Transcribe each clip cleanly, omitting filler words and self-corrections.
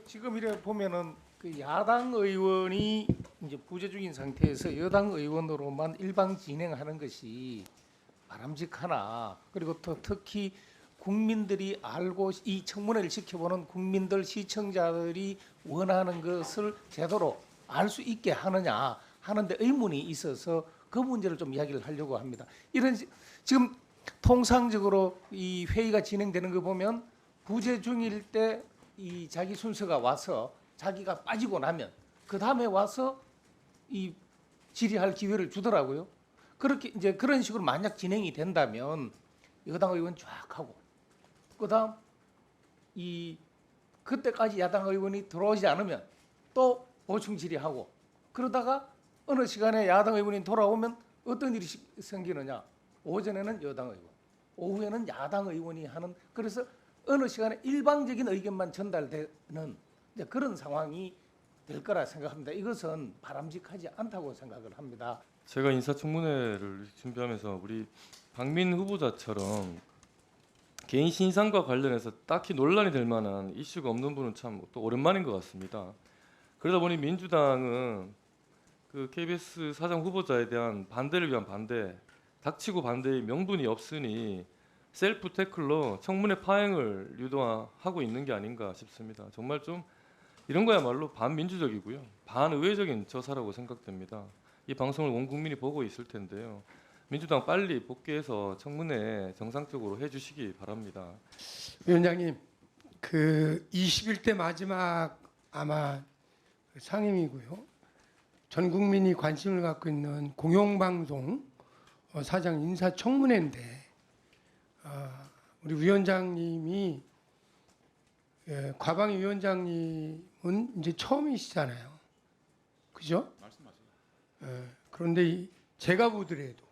지금 이래 보면은 그 야당 의원이 이제 부재 중인 상태에서 여당 의원으로만 일방 진행하는 것이 바람직하나, 그리고 또 특히 국민들이 알고 이 청문회를 지켜보는 국민들 시청자들이 원하는 것을 제대로 알 수 있게 하느냐 하는데 의문이 있어서 그 문제를 좀 이야기를 하려고 합니다. 지금 통상적으로 이 회의가 진행되는 거 보면 부재 중일 때 이 자기 순서가 와서 자기가 빠지고 나면 그 다음에 와서 이 질의할 기회를 주더라고요. 그렇게 이제 그런 식으로 만약 진행이 된다면 여당 의원 쫙 하고 그다음 이 그때까지 야당 의원이 들어오지 않으면 또 보충 질의하고, 그러다가 어느 시간에 야당 의원이 돌아오면 어떤 일이 생기느냐? 오전에는 여당 의원, 오후에는 야당 의원이 하는, 그래서 어느 시간에 일방적인 의견만 전달되는 이제 그런 상황이 될 거라 생각합니다. 이것은 바람직하지 않다고 생각을 합니다. 제가 인사청문회를 준비하면서 우리 박민 후보자처럼 개인 신상과 관련해서 딱히 논란이 될 만한 이슈가 없는 분은 참 또 오랜만인 것 같습니다. 그러다 보니 민주당은 그 KBS 사장 후보자에 대한 반대를 위한 반대, 닥치고 반대의 명분이 없으니 셀프 태클로 청문회 파행을 유도하고 있는 게 아닌가 싶습니다. 정말 좀 이런 거야말로 반민주적이고요, 반의회적인 저사라고 생각됩니다. 이 방송을 온 국민이 보고 있을 텐데요. 민주당 빨리 복귀해서 청문회 정상적으로 해주시기 바랍니다. 위원장님, 그 21대 마지막 아마 상임이고요. 전 국민이 관심을 갖고 있는 공영방송 사장 인사청문회인데 우리 위원장님이 과방위 위원장님은 이제 처음이시잖아요. 그죠? 말씀하세요. 그런데 제가 보더라도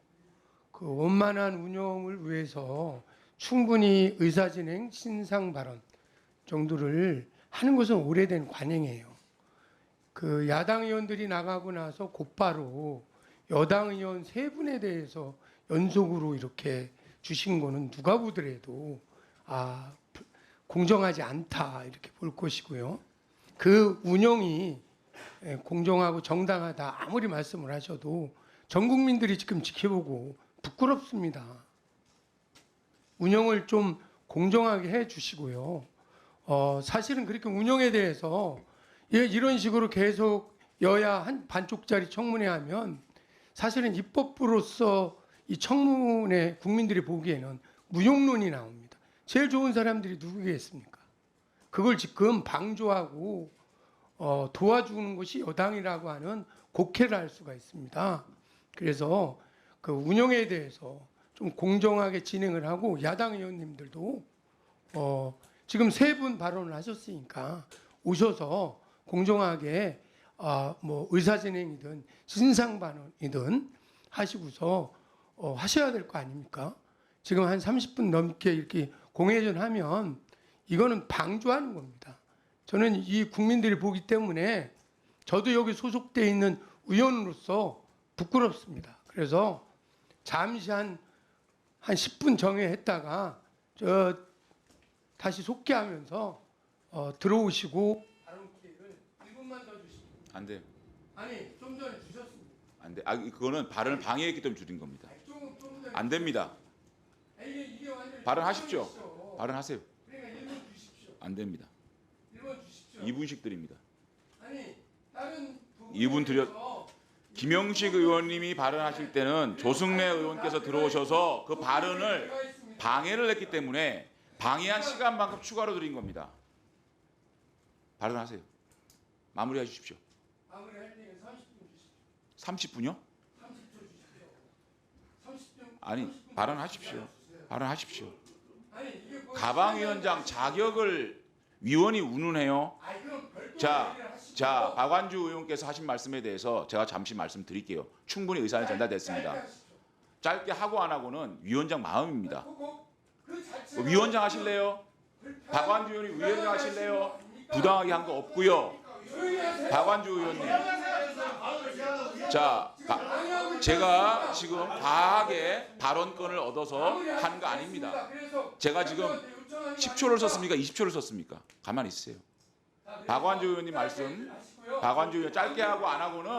그 원만한 운영을 위해서 충분히 의사진행, 신상 발언 정도를 하는 것은 오래된 관행이에요. 그 야당 의원들이 나가고 나서 곧바로 여당 의원 세 분에 대해서 연속으로 이렇게 주신 거는 누가 보더라도 공정하지 않다 이렇게 볼 것이고요. 그 운영이 공정하고 정당하다 아무리 말씀을 하셔도 전 국민들이 지금 지켜보고 부끄럽습니다. 운영을 좀 공정하게 해 주시고요. 사실은 그렇게 운영에 대해서 이런 식으로 계속 여야 한 반쪽짜리 청문회 하면 사실은 입법부로서 이 청문회 국민들이 보기에는 무용론이 나옵니다. 제일 좋은 사람들이 누구겠습니까? 그걸 지금 방조하고 도와주는 것이 여당이라고 하는 곡해를 할 수가 있습니다. 그래서 그 운영에 대해서 좀 공정하게 진행을 하고, 야당 의원님들도 지금 세 분 발언을 하셨으니까 오셔서 공정하게 뭐 의사진행이든 신상 발언이든 하시고서 하셔야 될 거 아닙니까? 지금 한 30분 넘게 이렇게 공회전하면 이거는 방조하는 겁니다. 저는 이 국민들이 보기 때문에 저도 여기 소속돼 있는 의원으로서 부끄럽습니다. 그래서 잠시 한 10분 정회했다가 다시 속개하면서 들어오시고 발언 기회를 1분만 더 주시면 안 돼요. 아니 좀 전에 주셨습니다. 안 돼. 그거는 발언을 방해했기 때문에 줄인 겁니다. 좀 전에 안 됩니다. 이게 완전히 발언하십시오. 발언이시죠. 발언하세요. 그러니까 1분 주십시오. 안 됩니다. 1분 주십시오. 2분씩 드립니다. 아니 다른 2분 드려. 부분에서 김영식 의원님이 발언하실 때는 조승래 의원께서 들어오셔서 그 발언을 방해를 했기 때문에 방해한 시간만큼 추가로 드린 겁니다. 발언하세요. 마무리해 주십시오. 마무리할 때는 30분 주십시오. 30분요? 30초 주십시오. 30분. 아니, 30분 발언하십시오. 발언하십시오. 아니 이게 뭐 가방위원장 자격을 위원이 운운해요. 아니 그럼 별도 자, 얘기를 하시고. 자, 박완주 의원께서 하신 말씀에 대해서 제가 잠시 말씀드릴게요. 충분히 의사는 전달됐습니다. 짧게 하시죠. 짧게 하고 안 하고는 위원장 마음입니다. 그 자체가 위원장 하실래요? 박완주 의원이 위원장 하실래요? 부당하게 한 거 없고요. 박완주 의원님. 자, 제가 지금 과하게 발언권을 얻어서 하는 거 아닙니다. 제가 지금 10초를 썼습니까? 20초를 썼습니까? 가만히 있으세요. 박완주 의원님 말씀, 박완주 의원 짧게 하고 안 하고는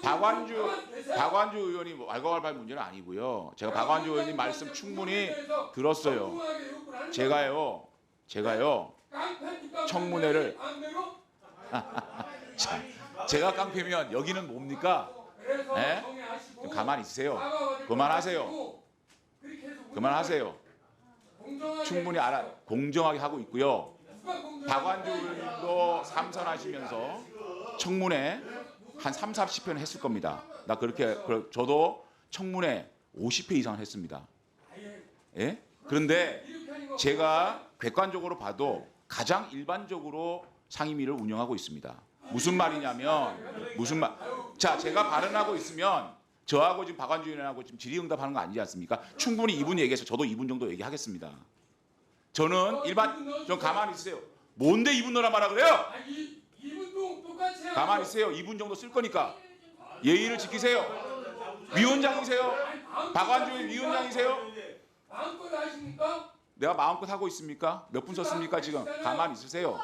박완주 의원이 뭐 왈가왈부할 문제는 아니고요. 제가 박완주 의원님 말씀 충분히 들었어요. 제가요 청문회를 자, 제가 깡패면 여기는 뭡니까? 예? 좀 가만히 있으세요. 그만하세요. 충분히 공정하게 하고 있고요. 박완주 의원님도 삼선하시면서 청문회 한 3, 40회는 했을 겁니다. 나 저도 청문회 50회 이상을 했습니다. 예? 그런데 제가 객관적으로 봐도 가장 일반적으로 상임위를 운영하고 있습니다. 무슨 말이냐면 자, 제가 발언하고 있으면 저하고 지금 박완주 의원하고 지금 질의응답하는 거 아니지 않습니까? 충분히 2분 얘기해서 저도 2분 정도 얘기하겠습니다. 저는 좀 가만히 있으세요. 뭔데 2분 넣으란 말아 그래요? 2분 동안 똑같이 가만히 있으세요. 2분 정도 쓸 거니까 예의를 지키세요. 위원장이세요? 박완주 의원 위원장이세요? 마음껏 하십니까? 내가 마음껏 하고 있습니까? 몇 분 썼습니까 지금? 가만히 있으세요.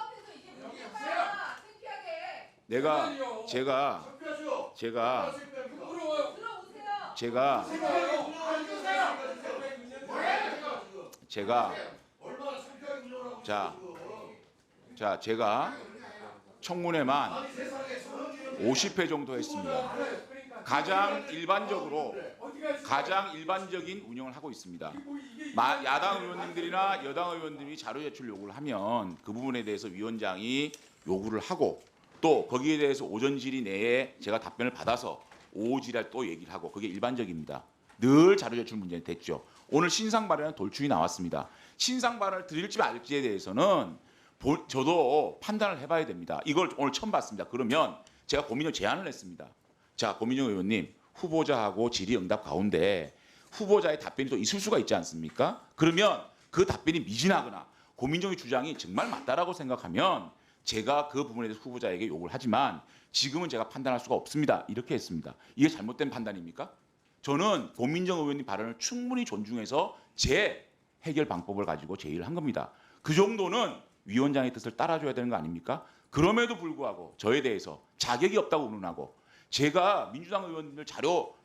제가 청문회만 50회 정도 했습니다. 가장 일반적인 운영을 하고 있습니다. 야당 의원님들이나 여당 의원들이 자료 제출 요구를 하면 그 부분에 대해서 위원장이 요구를 하고 또 거기에 대해서 오전 질의 내에 제가 답변을 받아서 오후 질의할 또 얘기를 하고 그게 일반적입니다. 늘 자료 제출 문제는 됐죠. 오늘 신상 발언은 돌출이 나왔습니다. 신상 발언을 드릴지 말지에 대해서는 저도 판단을 해봐야 됩니다. 이걸 오늘 처음 봤습니다. 그러면 제가 고민을 제안을 했습니다. 자, 고민정 의원님, 후보자하고 질의응답 가운데 후보자의 답변이 또 있을 수가 있지 않습니까? 그러면 그 답변이 미진하거나 고민정의 주장이 정말 맞다라고 생각하면 제가 그 부분에 대해서 후보자에게 요구를 하지만 지금은 제가 판단할 수가 없습니다. 이렇게 했습니다. 이게 잘못된 판단입니까? 저는 고민정 의원님 발언을 충분히 존중해서 제 해결 방법을 가지고 제의를 한 겁니다. 그 정도는 위원장의 뜻을 따라줘야 되는 거 아닙니까? 그럼에도 불구하고 저에 대해서 자격이 없다고 운운하고 제가 민주당 의원들 자료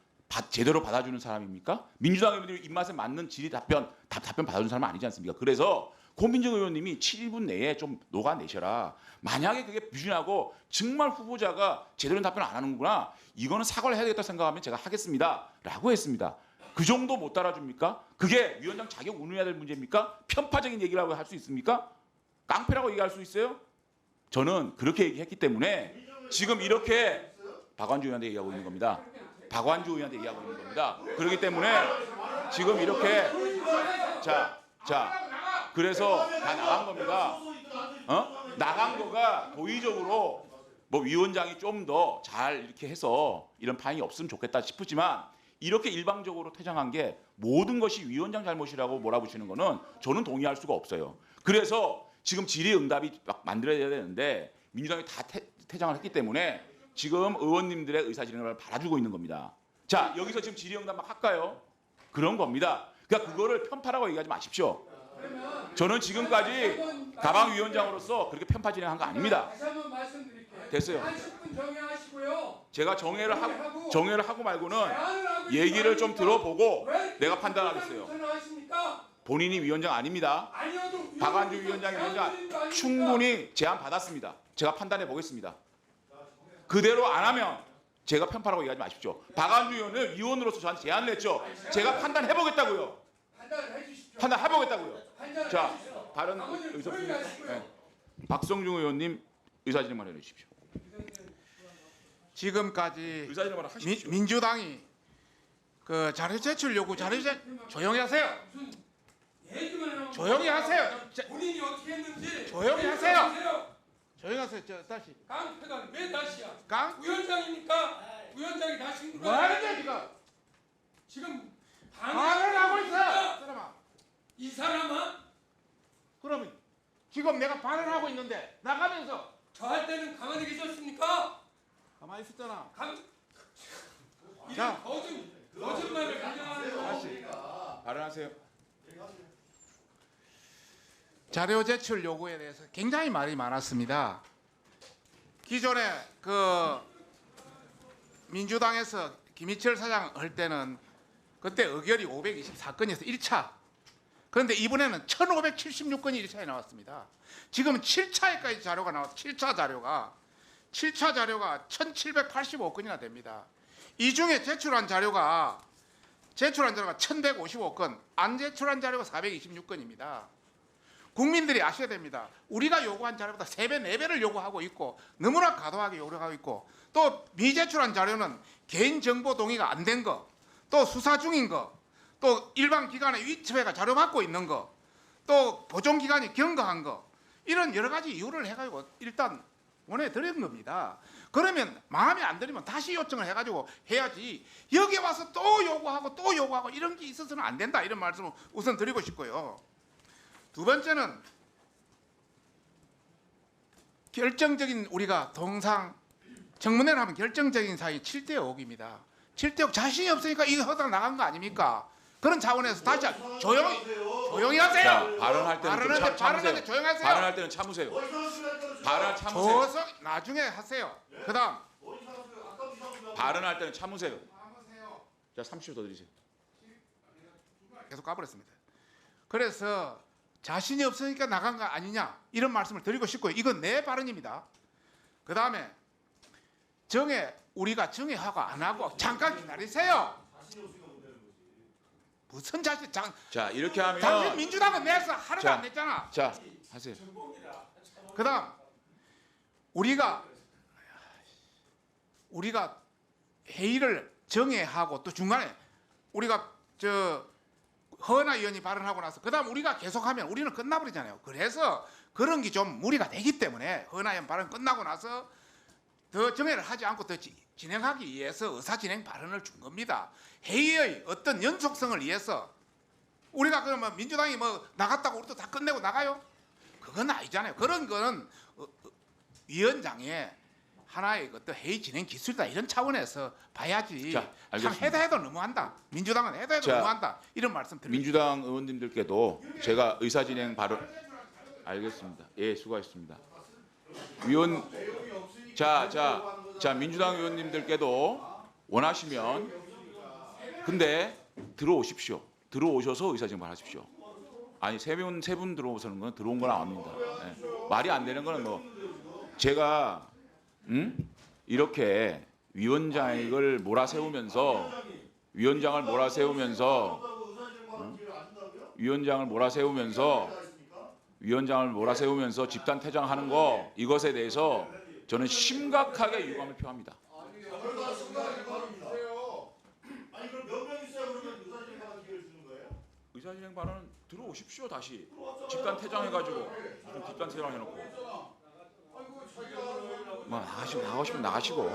제대로 받아주는 사람입니까? 민주당 의원들이 입맛에 맞는 질의 답변 받아주는 사람은 아니지 않습니까? 그래서 고민정 의원님이 7분 내에 좀 녹아내셔라. 만약에 그게 부진하고 정말 후보자가 제대로 답변 안 하는구나. 이거는 사과를 해야 되겠다 생각하면 제가 하겠습니다. 라고 했습니다. 그 정도 못 따라줍니까? 그게 위원장 자격 운운해야 될 문제입니까? 편파적인 얘기라고 할 수 있습니까? 깡패라고 얘기할 수 있어요? 저는 그렇게 얘기했기 때문에 지금 이렇게 박완주 의원한테 얘기하고 있는 겁니다. 박완주 의원한테 얘기하고 있는 겁니다. 그렇기 때문에 지금 이렇게 그래서 다 나간 겁니다. 나간 거가 도의적으로 뭐 위원장이 좀 더 잘 이렇게 해서 이런 파행이 없으면 좋겠다 싶지만 이렇게 일방적으로 퇴장한 게 모든 것이 위원장 잘못이라고 몰아붙이는 거는 저는 동의할 수가 없어요. 그래서 지금 질의응답이 막 만들어야 되는데 민주당이 다 퇴장을 했기 때문에 지금 의원님들의 의사진행을 받아주고 있는 겁니다. 자, 여기서 지금 질의응답 막 할까요? 그런 겁니다. 그러니까 그거를 편파라고 얘기하지 마십시오. 저는 지금까지 가방위원장으로서 그렇게 편파 진행한 거 아닙니다. 다시 한번 말씀드릴게요. 됐어요. 30분 정해하시고요. 제가 정회를 하고 말고는 얘기를 좀 들어보고 내가 판단하겠어요. 본인이 위원장 아닙니다. 박완주 위원장이 위원장 충분히 제안 받았습니다. 제가 판단해 보겠습니다. 그대로 안 하면 제가 편파라고 얘기하지 마십시오. 박완주 의원은 위원으로서 저한테 제안을 했죠. 제가 판단해 보겠다고요. 판단해 보겠다고요. 자, 다른 의사진행. 네. 박성중 의원님 의사진행만 해 주십시오. 지금까지 의사진행만 하십시오. 민주당이 그 자료 제출 요구 조용히 하세요. 조용히 하세요. 본인이 어떻게 했는지 조용히 하세요. 조용히 하세요. 다시. 깡패가 왜 다시야? 깡? 위원장입니까? 위원장이 다신 뭐 거야? 하는 거야 지금? 지금 방해를 하고 있어. 사람아. 이 사람아? 그러면 지금 내가 발언을 하고 있는데 나가면서 저 할 때는 가만히 계셨습니까? 가만히 있었잖아. 이런 거짓말을 가정하는 거. 발언하세요. 자료 제출 요구에 대해서 굉장히 말이 많았습니다. 기존에 그 민주당에서 김희철 사장 할 때는 그때 의결이 524건이어서 1차. 그런데 이번에는 1576건이 1차에 나왔습니다. 지금 7차에까지 자료가 나와서 7차 자료가 1785건이나 됩니다. 이 중에 제출한 자료가 1155건, 안 제출한 자료가 426건입니다. 국민들이 아셔야 됩니다. 우리가 요구한 자료보다 3배, 4배를 요구하고 있고 너무나 과도하게 요구하고 있고 또 미제출한 자료는 개인정보 동의가 안 된 거, 또 수사 중인 거, 또 일반 기관의 위치회가 자료 받고 있는 거, 또 보존기관이 경고한 거 이런 여러 가지 이유를 해가지고 일단 보내드린 겁니다. 그러면 마음에 안 들면 다시 요청을 해가지고 해야지 여기 와서 또 요구하고 이런 게 있어서는 안 된다 이런 말씀을 우선 드리고 싶고요. 두 번째는 결정적인 우리가 동상 정문회를 하면 결정적인 사항이 7대 5입니다. 7대 5 자신이 없으니까 이거 허당 나간 거 아닙니까? 그런 차원에서 다시 조용히 하세요. 자, 발언할 때는 좀 참으세요. 발언하는데 조용히 하세요. 발언할 때는 참으세요. 발언 참으세요. 줘서 나중에 하세요. 그다음 발언할 때는 참으세요. 자, 30초 더 드리세요. 계속 가버렸습니다. 그래서 자신이 없으니까 나간 거 아니냐 이런 말씀을 드리고 싶고요. 이건 내 발언입니다. 그 다음에 우리가 정의하고 안 하고 잠깐 기다리세요. 무슨 자신 자, 이렇게 하면 당신 민주당은 내서 하루도 자, 안 냈잖아. 자, 하세요. 그다음 우리가 회의를 정회하고 또 중간에 우리가 허은하 의원이 발언하고 나서 그다음 우리가 계속하면 우리는 끝나버리잖아요. 그래서 그런 게 좀 무리가 되기 때문에 허은하 의원 발언 끝나고 나서 더 정회를 하지 않고 더 진행하기 위해서 의사진행 발언을 준 겁니다. 회의의 어떤 연속성을 위해서 우리가 그러면 민주당이 뭐 나갔다고 우리도 다 끝내고 나가요? 그건 아니잖아요. 그런 거는 위원장의 하나의 어떤 회의 진행 기술이다 이런 차원에서 봐야지. 자, 참 알겠습니다. 해도 너무한다. 민주당은 해도 자, 너무한다. 이런 말씀 드립니다. 민주당 의원님들께도 제가 의사진행 발언 알겠습니다. 예, 수고하셨습니다. 자, 민주당 의원님들께도 원하시면 근데 들어오십시오. 들어오셔서 의사진행 발언하십시오. 아니 세 분 들어오서는 건 들어온 건 아닙니다. 예. 말이 안 되는 거는 뭐 제가 이렇게 위원장을 몰아세우면서 집단 퇴장하는 거 이것에 대해서 저는 심각하게 유감을 표합니다. 의사진행 발언은 들어오십시오. 다시 집단 퇴장해가지고 집단 퇴장해놓고 뭐 나가시면 나가시고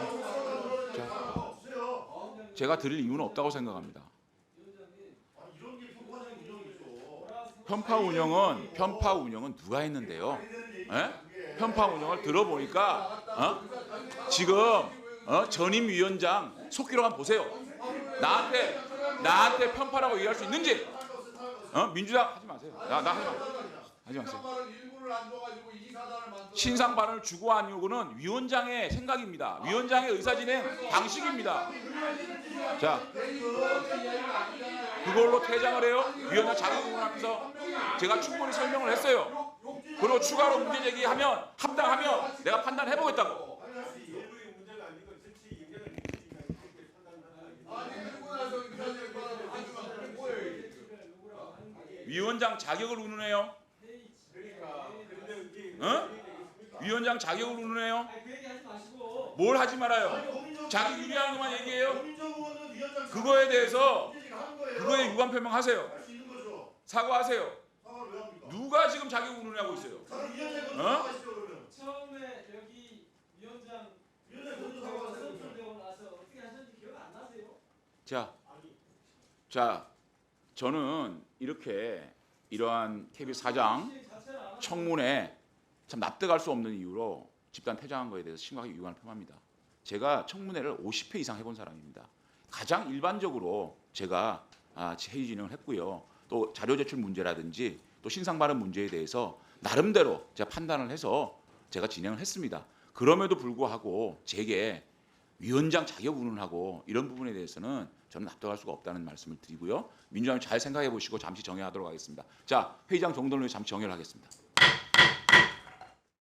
자, 제가 드릴 이유는 없다고 생각합니다. 편파 운영은 누가 했는데요? 에? 편파 운영을 들어보니까 지금 전임 위원장 속기록만 보세요. 나한테 편파라고 얘기할 수 있는지? 민주당 하지 마세요. 하지 마세요. 신상 발언을 주고 안 주고는 위원장의 생각입니다. 위원장의 의사진행 방식입니다. 자, 그걸로 퇴장을 해요? 위원장 자격을 하면서 제가 충분히 설명을 했어요. 그리고 추가로 문제 제기하면 합당하면 내가 판단해 보겠다고. 위원장 자격을 운운해요? 위원장 자격을 운운해요? 뭘 하지 말아요? 자기 유리한 것만 얘기해요? 그거에 대해서 그거에 유감 표명하세요. 사과하세요. 누가 지금 자격 운운하고 있어요? 처음에 여기 위원장 선출되고 나서 어떻게 하셨는지 기억 안 나세요? 자, 저는 이러한 KBS 사장 청문회 참 납득할 수 없는 이유로 집단 퇴장한 거에 대해서 심각하게 유감을 표합니다. 제가 청문회를 50회 이상 해본 사람입니다. 가장 일반적으로 제가 회의 진행을 했고요. 또 자료 제출 문제라든지 또 신상 발언 문제에 대해서 나름대로 제가 판단을 해서 제가 진행을 했습니다. 그럼에도 불구하고 제게 위원장 자격 운운하고 이런 부분에 대해서는 저는 납득할 수가 없다는 말씀을 드리고요. 민주당이 잘 생각해 보시고 잠시 정회하도록 하겠습니다. 자, 회의장 정돈을 잠시 정회를 하겠습니다.